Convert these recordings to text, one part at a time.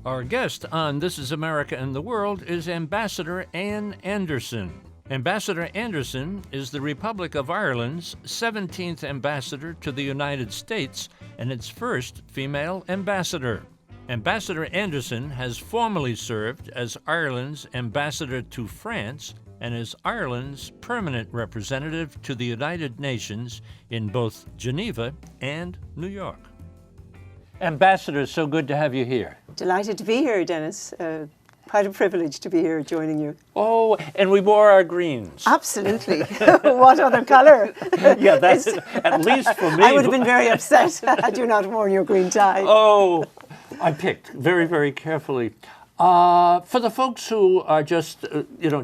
Our guest on This is America and the World is Ambassador Anne Anderson. Ambassador Anderson is the Republic of Ireland's 17th ambassador to the United States and its first female ambassador. Ambassador Anderson has formerly served as Ireland's ambassador to France and is Ireland's permanent representative to the United Nations in both Geneva and New York. Ambassador, so good to have you here. Delighted to be here, Dennis. Quite a privilege to be here joining you. Oh, and we wore our greens. Absolutely. What other colour? Yeah, that's at least for me. I would have been very upset had you not worn your green tie. Oh, I picked very, very carefully. For the folks who are just,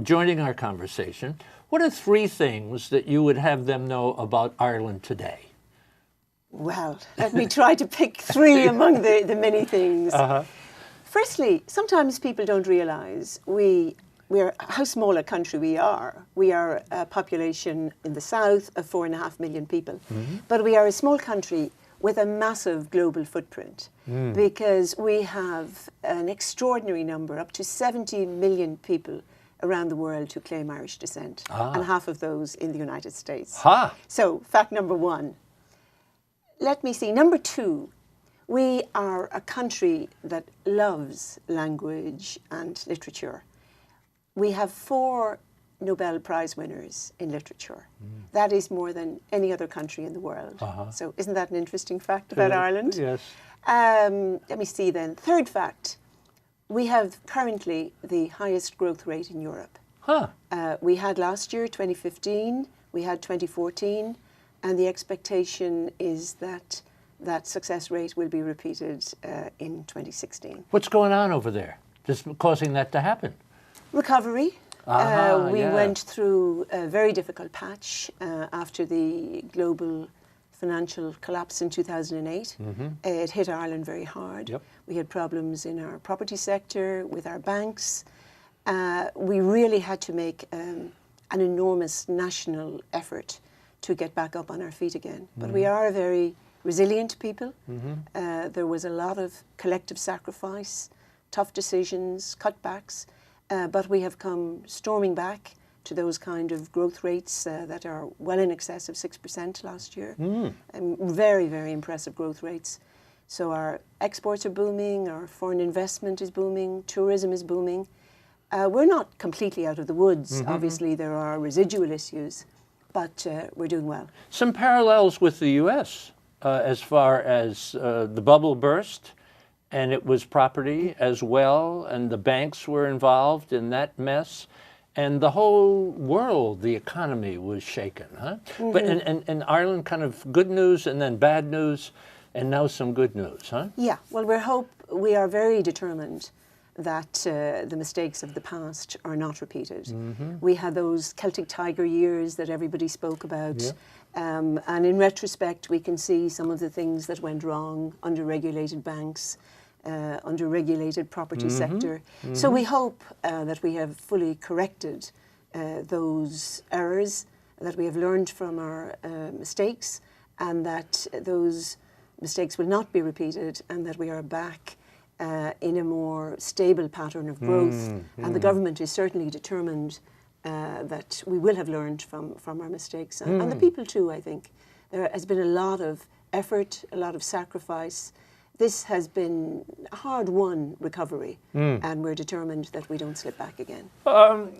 joining our conversation, what are three things that you would have them know about Ireland today? Well, let me try to pick three among the many things. Firstly, sometimes people don't realise how small a country we are. We are a population in the south of 4.5 million people. But we are a small country with a massive global footprint because we have an extraordinary number, up to 70 million people around the world who claim Irish descent, and half of those in the United States. So, fact number one. Let me see. Number two, we are a country that loves language and literature. We have 4 Nobel Prize winners in literature. That is more than any other country in the world. So isn't that an interesting fact about Ireland? Yes. Let me see then. Third fact, we have currently the highest growth rate in Europe. We had last year, 2015, we had 2014, and the expectation is that that success rate will be repeated in 2016. What's going on over there that's causing that to happen? Recovery. We went through a very difficult patch after the global financial collapse in 2008. It hit Ireland very hard. We had problems in our property sector, with our banks. We really had to make an enormous national effort to get back up on our feet again. But we are a very resilient people. There was a lot of collective sacrifice, tough decisions, cutbacks, but we have come storming back to those kind of growth rates that are well in excess of 6% last year. Very, very impressive growth rates. So our exports are booming, our foreign investment is booming, tourism is booming. We're not completely out of the woods. Obviously, there are residual issues, but we're doing well. Some parallels with the U.S. As far as the bubble burst, and it was property as well, and the banks were involved in that mess, and the whole world, the economy was shaken, huh? But in Ireland, kind of good news and then bad news, and now some good news, huh? Yeah, well, we are very determined that the mistakes of the past are not repeated. We had those Celtic Tiger years that everybody spoke about. And in retrospect, we can see some of the things that went wrong, under-regulated banks, under-regulated property sector. So we hope that we have fully corrected those errors, that we have learned from our mistakes, and that those mistakes will not be repeated, and that we are back in a more stable pattern of growth. And the government is certainly determined that we will have learned from our mistakes. And the people too, I think. There has been a lot of effort, a lot of sacrifice. This has been a hard-won recovery, and we're determined that we don't slip back again.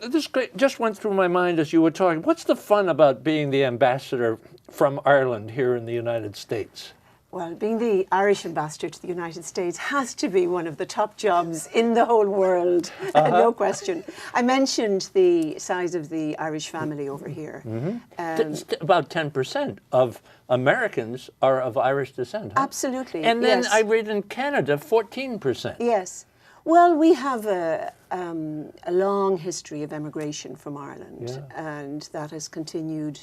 This just went through my mind as you were talking. What's the fun about being the ambassador from Ireland here in the United States? Well, being the Irish ambassador to the United States has to be one of the top jobs in the whole world, no question. I mentioned the size of the Irish family over here. About 10% of Americans are of Irish descent, huh? Absolutely, And then yes. I read in Canada, 14%. Yes. Well, we have a long history of emigration from Ireland, and that has continued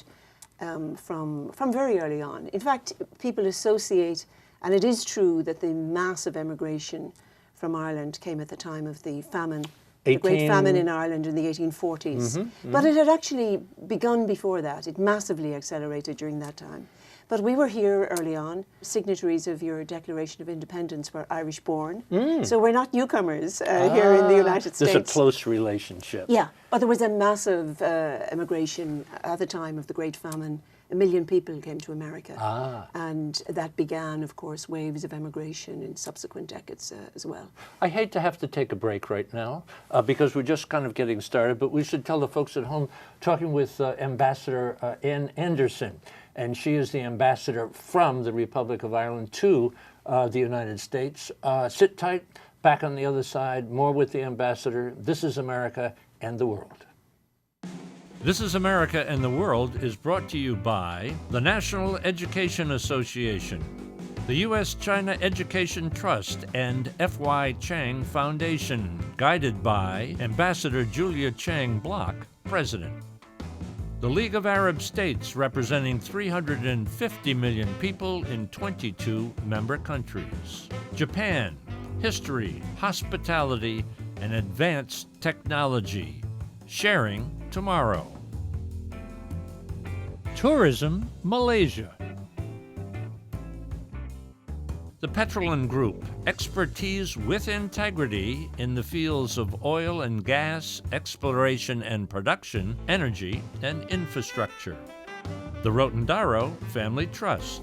from very early on. In fact, people associate, and it is true that the massive emigration from Ireland came at the time of the famine, the Great Famine in Ireland in the 1840s. But it had actually begun before that. It massively accelerated during that time. But we were here early on. Signatories of your Declaration of Independence were Irish-born. So we're not newcomers here in the United States. There's a close relationship. Yeah, but there was a massive immigration at the time of the Great Famine. 1 million people came to America. And that began, of course, waves of emigration in subsequent decades as well. I hate to have to take a break right now because we're just kind of getting started, but we should tell the folks at home, talking with Ambassador Ann Anderson, and she is the ambassador from the Republic of Ireland to the United States. Sit tight, back on the other side, more with the ambassador. This is America and the World. This is America and the World is brought to you by the National Education Association, the U.S.-China Education Trust, and F.Y. Chang Foundation, guided by Ambassador Julia Chang Block, President. The League of Arab States, representing 350 million people in 22 member countries. Japan, history, hospitality, and advanced technology. Sharing tomorrow. Tourism, Malaysia. The Petroleum Group, expertise with integrity in the fields of oil and gas, exploration and production, energy and infrastructure. The Rotondaro Family Trust.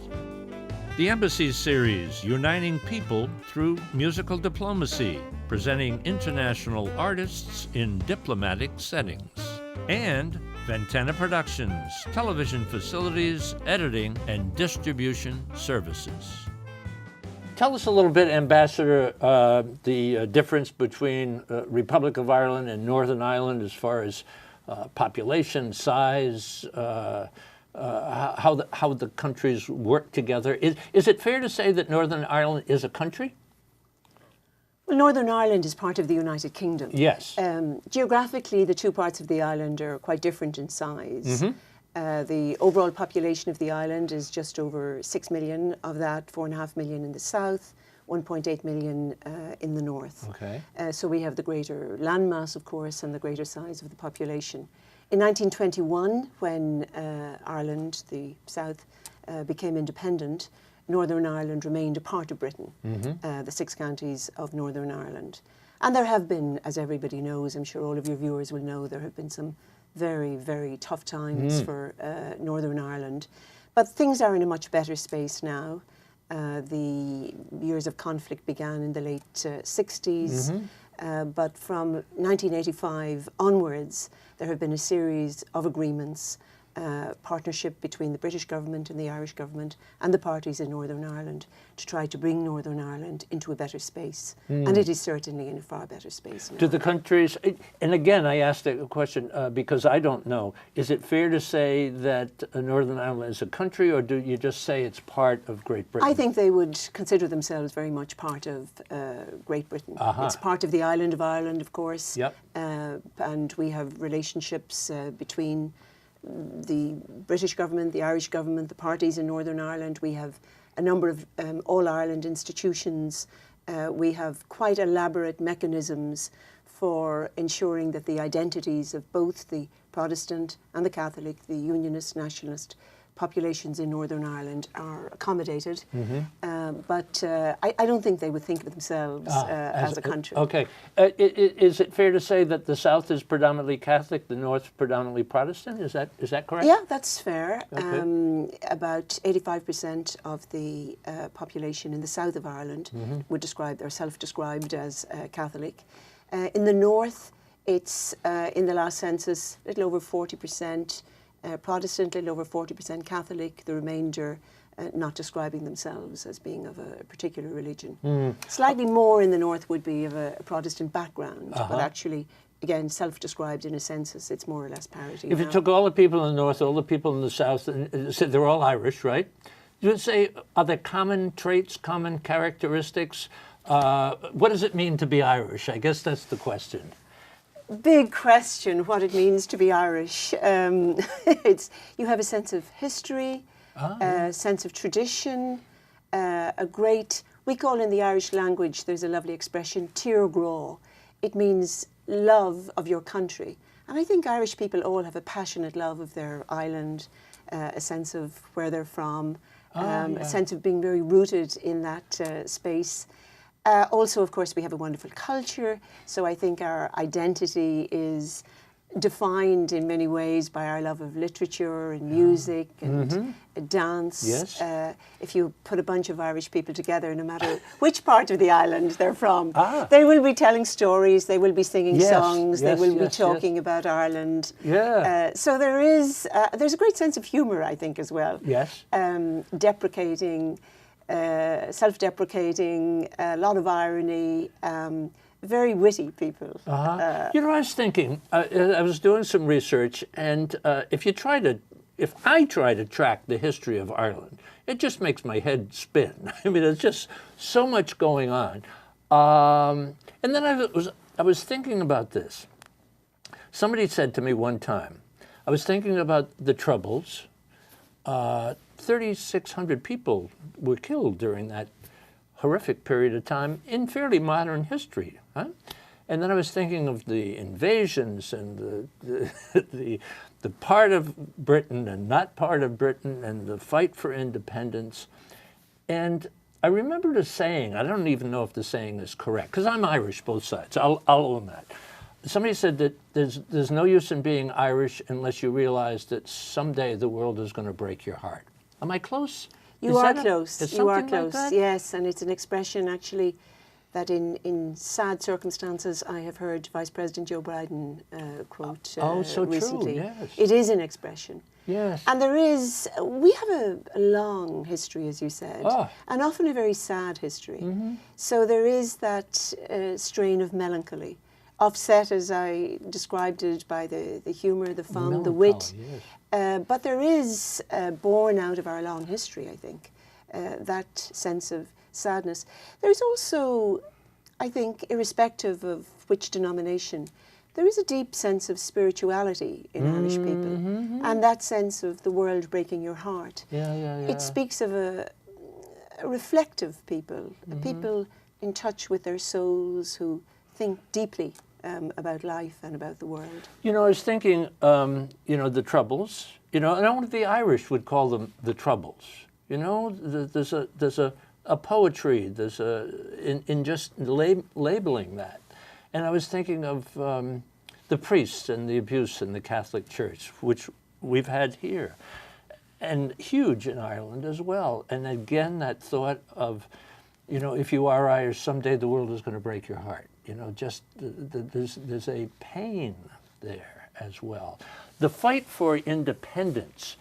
The Embassy Series, uniting people through musical diplomacy, presenting international artists in diplomatic settings. And VENTANA Productions, television facilities, editing, and distribution services. Tell us a little bit, Ambassador, the difference between Republic of Ireland and Northern Ireland as far as population, size, how the countries work together. Is it fair to say that Northern Ireland is a country? Well, Northern Ireland is part of the United Kingdom. Yes. Geographically, the two parts of the island are quite different in size. The overall population of the island is just over 6 million. Of that, 4.5 million in the south, 1.8 million in the north. Okay. So we have the greater landmass, of course, and the greater size of the population. In 1921, when Ireland, the south, became independent, Northern Ireland remained a part of Britain, the 6 counties of Northern Ireland. And there have been, as everybody knows, I'm sure all of your viewers will know, there have been some very, very tough times for Northern Ireland. But things are in a much better space now. The years of conflict began in the late 60s, but from 1985 onwards, there have been a series of agreements, partnership between the British government and the Irish government and the parties in Northern Ireland to try to bring Northern Ireland into a better space. And it is certainly in a far better space now. Do the countries, and again I asked a question because I don't know, is it fair to say that Northern Ireland is a country, or do you just say it's part of Great Britain? I think they would consider themselves very much part of Great Britain. It's part of the island of Ireland, of course, and we have relationships between the British government, the Irish government, the parties in Northern Ireland. We have a number of all-Ireland institutions. We have quite elaborate mechanisms for ensuring that the identities of both the Protestant and the Catholic, the Unionist, Nationalist populations in Northern Ireland are accommodated. But I don't think they would think of themselves as a country. Okay. Is it fair to say that the South is predominantly Catholic, the North predominantly Protestant? Is that correct? Yeah, that's fair. Okay. About 85% of the population in the south of Ireland would describe, or self-described as Catholic. In the north, it's in the last census, a little over 40% Protestant, a little over 40% Catholic, the remainder not describing themselves as being of a particular religion. Slightly more in the north would be of a Protestant background, but actually, again, self-described in a census, it's more or less parity. If you took all the people in the north, all the people in the south, and said they're all Irish, right? You would say, are there common traits, common characteristics? What does it mean to be Irish? I guess that's the question. Big question, what it means to be Irish. You have a sense of history, a sense of tradition, we call in the Irish language, there's a lovely expression, tír grá. It means love of your country. And I think Irish people all have a passionate love of their island, a sense of where they're from, a sense of being very rooted in that space. Also, of course, we have a wonderful culture, so I think our identity is defined in many ways by our love of literature and music and dance. Yes. If you put a bunch of Irish people together, no matter which part of the island they're from, they will be telling stories, they will be singing songs, they will be talking about Ireland. Yeah. So there's a great sense of humour, I think, as well. Yes. Deprecating, self-deprecating, a lot of irony. Very witty people. You know, I was thinking, I was doing some research, and if I try to track the history of Ireland, it just makes my head spin. I mean, there's just so much going on. And then I was thinking about this. Somebody said to me one time, I was thinking about the Troubles. 3,600 people were killed during that horrific period of time in fairly modern history. And then I was thinking of the invasions and the part of Britain and not part of Britain and the fight for independence. And I remembered a saying, I don't even know if the saying is correct, because I'm Irish both sides, I'll own that. Somebody said that there's no use in being Irish unless you realize that someday the world is going to break your heart. Am I close? You are close. You are close. Yes, and it's an expression actually that in sad circumstances I have heard Vice President Joe Biden quote so recently. True, yes. It is an expression. Yes. And we have a long history, as you said, and often a very sad history. So there is that strain of melancholy, offset, as I described it, by the humour, the fun, the wit. Yes. But there is, born out of our long history, I think, that sense of sadness. There's also, I think, irrespective of which denomination, there is a deep sense of spirituality in Irish people, and that sense of the world breaking your heart. It speaks of a reflective people, a people in touch with their souls who think deeply about life and about the world. You know, I was thinking, you know, the Troubles, you know, and only the Irish would call them the Troubles. You know, there's a poetry, there's in just labeling that. And I was thinking of the priests and the abuse in the Catholic Church, which we've had here, and huge in Ireland as well. And again, that thought of, you know, if you are Irish, someday the world is going to break your heart. You know, just there's a pain there as well. The fight for independence.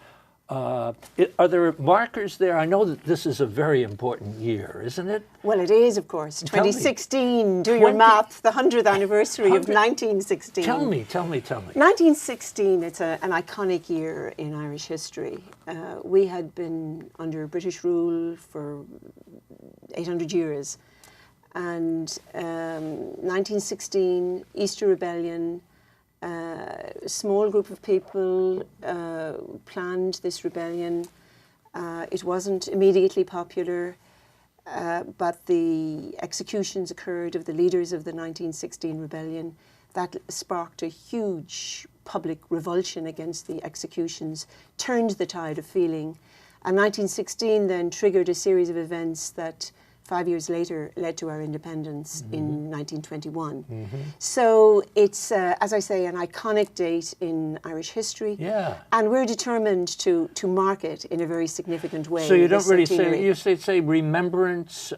Are there markers there? I know that this is a very important year, isn't it? Well, it is, of course. 2016, do your math, the 100th anniversary of 1916. Tell me. 1916, it's an iconic year in Irish history. We had been under British rule for 800 years. And 1916, Easter Rebellion, a small group of people planned this rebellion. It wasn't immediately popular, but the executions occurred of the leaders of the 1916 rebellion. That sparked a huge public revulsion against the executions, turned the tide of feeling. And 1916 then triggered a series of events that 5 years later led to our independence in 1921. So it's, as I say, an iconic date in Irish history. Yeah. And we're determined to mark it in a very significant way. So you don't really say, you say remembrance,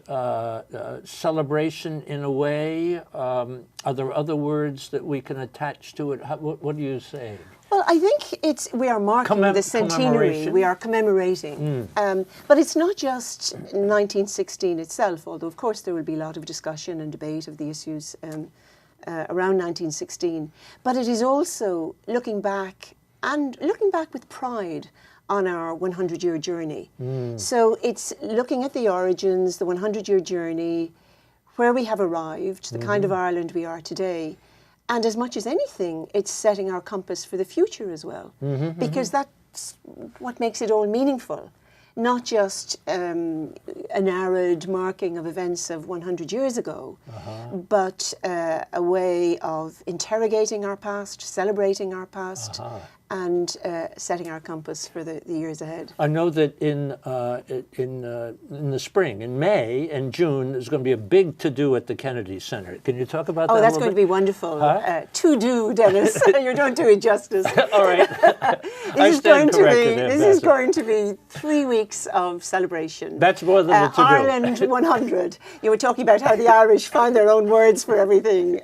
celebration in a way. Are there other words that we can attach to it? What do you say? Well, I think we are marking the centenary, we are commemorating. But it's not just 1916 itself, although of course there will be a lot of discussion and debate of the issues around 1916. But it is also looking back with pride on our 100-year journey. So it's looking at the origins, the 100-year journey, where we have arrived, the kind of Ireland we are today. And as much as anything, it's setting our compass for the future as well, because that's what makes it all meaningful. Not just an arid marking of events of 100 years ago, but a way of interrogating our past, celebrating our past, and setting our compass for the years ahead. I know that in the spring, in May and June, there's going to be a big to-do at the Kennedy Center. Can you talk about that? Oh, that's going to be wonderful. Huh? To-do, Dennis. You don't do it justice. All right. This is going to be 3 weeks of celebration. That's more than a to-do. Ireland 100. You were talking about how the Irish find their own words for everything.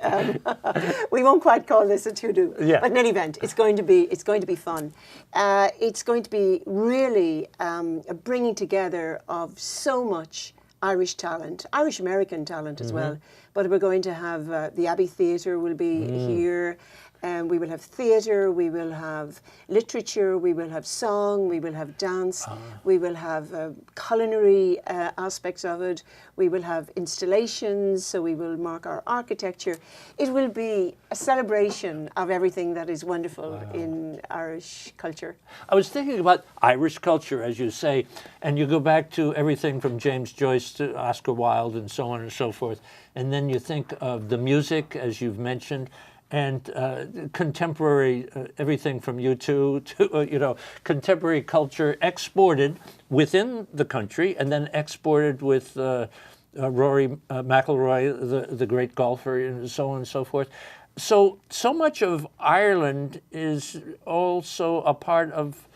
We won't quite call this a to-do, but in any event, it's going to be fun. It's going to be really a bringing together of so much Irish talent, Irish-American talent as well. But we're going to have the Abbey Theatre will be here. We will have theatre, we will have literature, we will have song, we will have dance, we will have culinary aspects of it, we will have installations, so we will mark our architecture. It will be a celebration of everything that is wonderful in Irish culture. I was thinking about Irish culture, as you say, and you go back to everything from James Joyce to Oscar Wilde and so on and so forth, and then you think of the music, as you've mentioned, and contemporary, everything from U2 to, contemporary culture exported within the country and then exported with Rory McIlroy, the great golfer, and so on and so forth. So much of Ireland is also a part of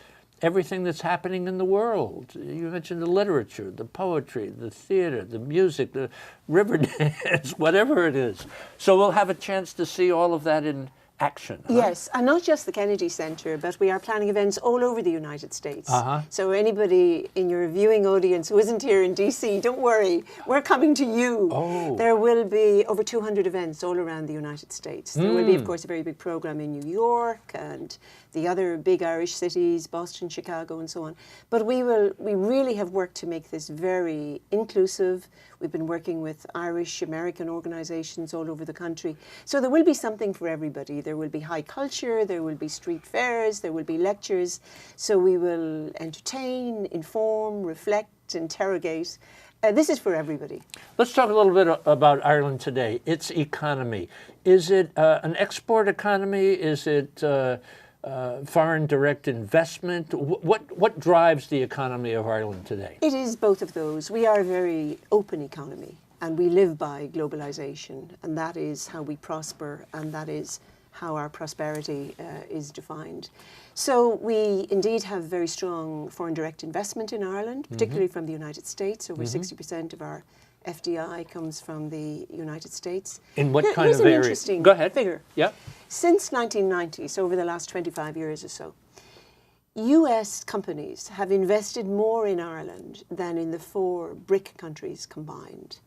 everything that's happening in the world. You mentioned the literature, the poetry, the theater, the music, the river dance, whatever it is. So we'll have a chance to see all of that in action. Yes, and not just the Kennedy Center, but we are planning events all over the United States. So anybody in your viewing audience who isn't here in DC, don't worry, we're coming to you. There will be over 200 events all around the United States. There will be, of course, a very big program in New York and the other big Irish cities, Boston, Chicago, and so on. But we really have worked to make this very inclusive. We've been working with Irish American organizations all over the country. So there will be something for everybody. There will be high culture, there will be street fairs, there will be lectures. So we will entertain, inform, reflect, interrogate. This is for everybody. Let's talk a little bit about Ireland today, its economy. Is it an export economy? Is it foreign direct investment? What drives the economy of Ireland today? It is both of those. We are a very open economy and we live by globalization, and that is how we prosper and that is how our prosperity is defined. So we indeed have very strong foreign direct investment in Ireland, particularly from the United States. Over 60% of our FDI comes from the United States. In what kind here's of an area? interesting Go ahead. figure. Yeah. Since 1990, so over the last 25 years or so, US companies have invested more in Ireland than in the 4 BRIC countries combined.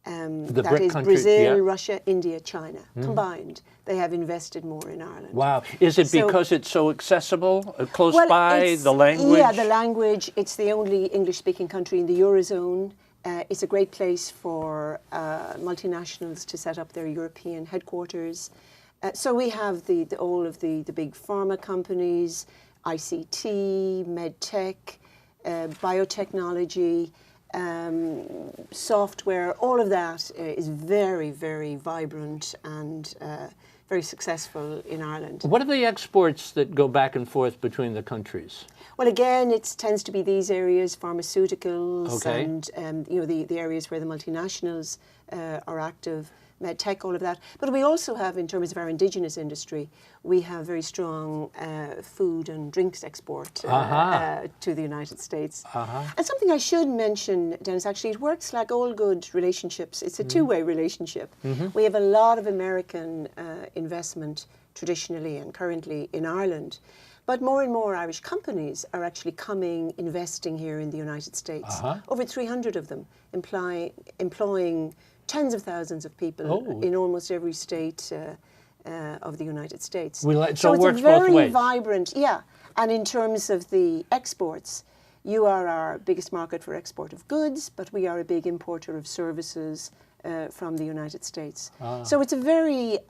That is Brazil, Russia, India, China. Combined, they have invested more in Ireland. Wow. Is it because it's so accessible, close by, the language? Yeah, the language. It's the only English-speaking country in the Eurozone. It's a great place for multinationals to set up their European headquarters. So we have all of the big pharma companies, ICT, medtech, biotechnology, software. All of that is very, very vibrant and very successful in Ireland. What are the exports that go back and forth between the countries? Well, again, it tends to be these areas, pharmaceuticals, and the areas where the multinationals are active, medtech, all of that. But we also have, in terms of our indigenous industry, we have very strong food and drinks export to the United States. And something I should mention, Dennis, actually, it works like all good relationships. It's a two-way relationship. We have a lot of American investment traditionally and currently in Ireland. But more and more Irish companies are actually investing here in the United States. Over 300 of them, employing tens of thousands of people in almost every state of the United States. So it's it works a very both ways. Vibrant, yeah. And in terms of the exports, you are our biggest market for export of goods, but we are a big importer of services from the United States. So it's a very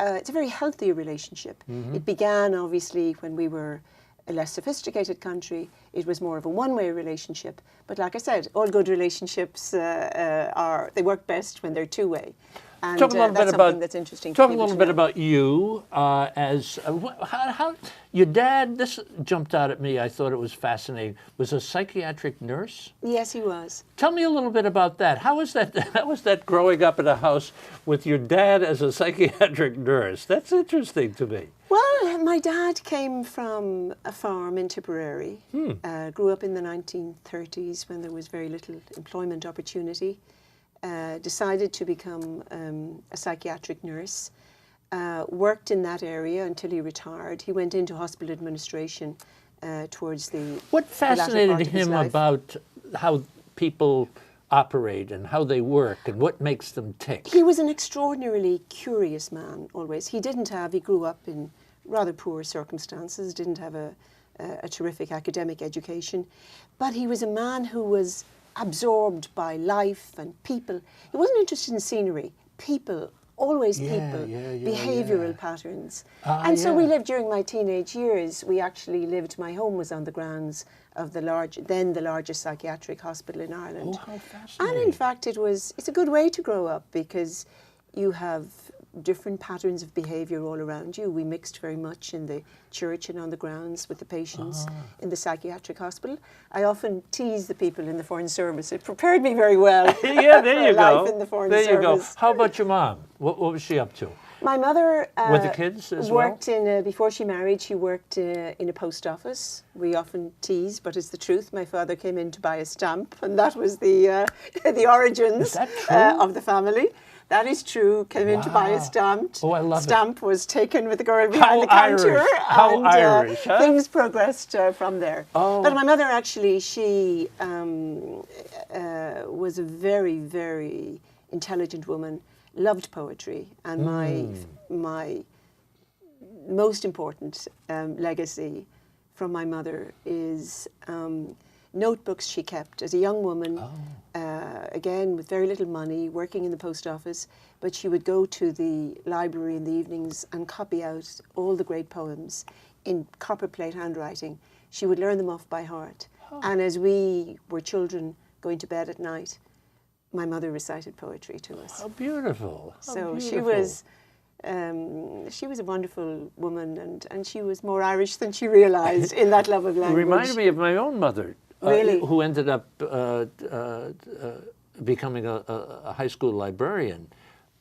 healthy relationship. It began obviously when we were a less sophisticated country. It was more of a one-way relationship. But like I said, all good relationships they work best when they're two-way. And talk a little that's bit about something that's interesting. Talk a little bit about you as how your dad. This jumped out at me. I thought it was fascinating. Was a psychiatric nurse. Yes, he was. Tell me a little bit about that. How was that? How was that growing up in a house with your dad as a psychiatric nurse? That's interesting to me. Well, my dad came from a farm in Tipperary. Grew up in the 1930s when there was very little employment opportunity. Decided to become a psychiatric nurse. Worked in that area until he retired. He went into hospital administration towards the What fascinated the latter part of his him life. about how people operate and how they work and what makes them tick? He was an extraordinarily curious man, always. He grew up in rather poor circumstances, didn't have a terrific academic education, but he was a man who was absorbed by life and people. He wasn't interested in scenery, people, always people, behavioural patterns. And so we lived during my teenage years. We actually lived, my home was on the grounds of the largest psychiatric hospital in Ireland. Oh, how fascinating. And in fact, it's a good way to grow up because you have different patterns of behaviour all around you. We mixed very much in the church and on the grounds with the patients in the psychiatric hospital. I often tease the people in the Foreign Service. It prepared me very well Yeah, there you for go. life in the Foreign There you go. Service. How about your mom? What was she up to? My mother With the kids as worked in, before she married, she worked in a post office. We often tease, but it's the truth. My father came in to buy a stamp, and that was the origins Is that true? of the family. That is true. Came in to buy a stamp. Oh, I love it. Stamp was taken with the girl behind the counter. Irish. How and, Irish, huh? Things progressed from there. Oh. But my mother actually, she was a very, very intelligent woman, loved poetry, and my most important legacy from my mother is notebooks she kept as a young woman, again with very little money, working in the post office, but she would go to the library in the evenings and copy out all the great poems in copperplate handwriting. She would learn them off by heart. And as we were children going to bed at night, my mother recited poetry to us. How beautiful. How So beautiful. she was a wonderful woman, and she was more Irish than she realised in that love of language. Reminded me of my own mother, Really? who ended up becoming a high school librarian,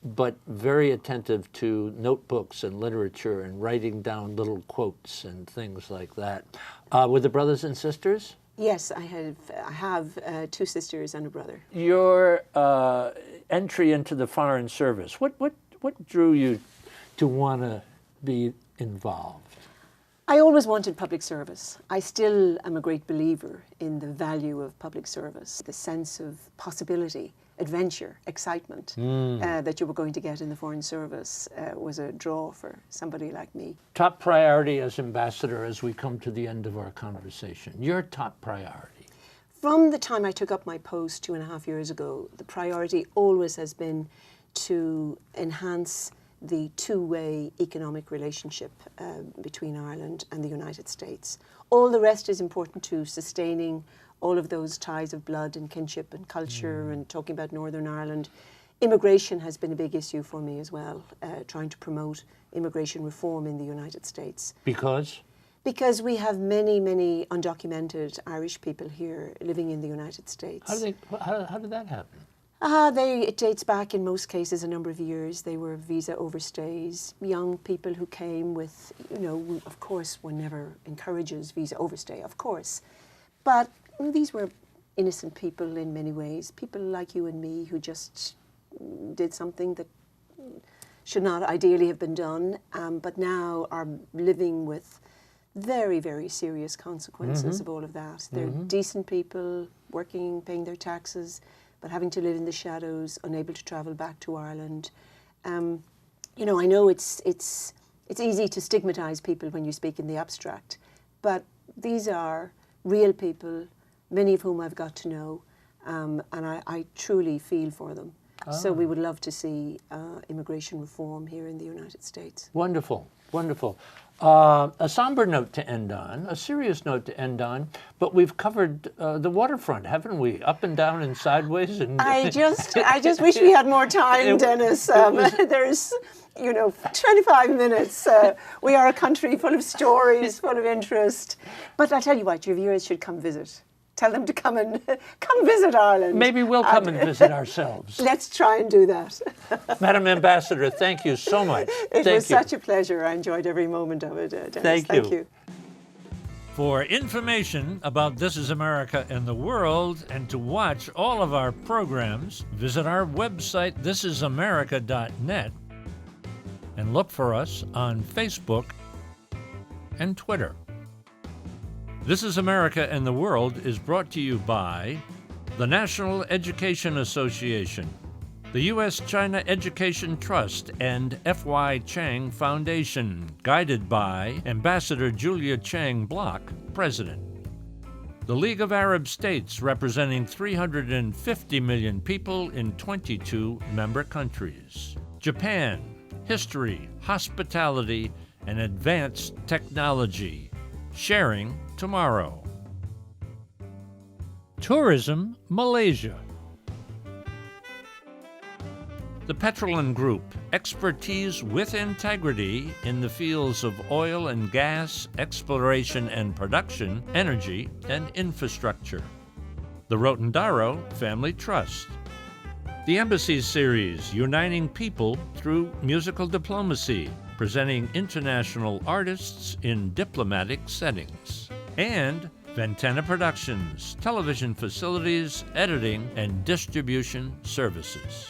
but very attentive to notebooks and literature and writing down little quotes and things like that. Were the brothers and sisters? Yes, I have 2 sisters and a brother. Your entry into the Foreign Service, what drew you to want to be involved? I always wanted public service. I still am a great believer in the value of public service, the sense of possibility, adventure, excitement that you were going to get in the Foreign Service was a draw for somebody like me. Top priority as ambassador as we come to the end of our conversation. Your top priority? From the time I took up my post 2.5 years ago, the priority always has been to enhance the two-way economic relationship between Ireland and the United States. All the rest is important to sustaining all of those ties of blood and kinship and culture and talking about Northern Ireland. Immigration has been a big issue for me as well, trying to promote immigration reform in the United States. Because? Because we have many, many undocumented Irish people here living in the United States. How did that happen? It dates back in most cases a number of years. They were visa overstays, young people who came with, of course one never encourages visa overstay, of course. But these were innocent people in many ways, people like you and me who just did something that should not ideally have been done, but now are living with very, very serious consequences of all of that. They're decent people, working, paying their taxes, but having to live in the shadows, unable to travel back to Ireland. I know it's easy to stigmatise people when you speak in the abstract, but these are real people, many of whom I've got to know, and I truly feel for them. So we would love to see immigration reform here in the United States. Wonderful. Wonderful. A somber note to end on, a serious note to end on, but we've covered the waterfront, haven't we? Up and down and sideways. And I just wish we had more time, Dennis. There's, 25 minutes. We are a country full of stories, full of interest. But I'll tell you what, your viewers should come visit. Tell them to come visit Ireland. Maybe we'll come and visit ourselves. Let's try and do that. Madam Ambassador, thank you so much. It was such a pleasure. I enjoyed every moment of it, Dennis. Thank you. For information about This Is America and the World, and to watch all of our programs, visit our website, thisisamerica.net, and look for us on Facebook and Twitter. This is America and the World is brought to you by the National Education Association, the U.S.-China Education Trust, and F.Y. Chang Foundation, guided by Ambassador Julia Chang Block, President. The League of Arab States, representing 350 million people in 22 member countries. Japan, history, hospitality, and advanced technology. Sharing tomorrow. Tourism, Malaysia. The Petrolin Group, expertise with integrity in the fields of oil and gas, exploration and production, energy, and infrastructure. The Rotondaro Family Trust. The Embassy Series, uniting people through musical diplomacy, presenting international artists in diplomatic settings. And VENTANA Productions, television facilities, editing, and distribution services.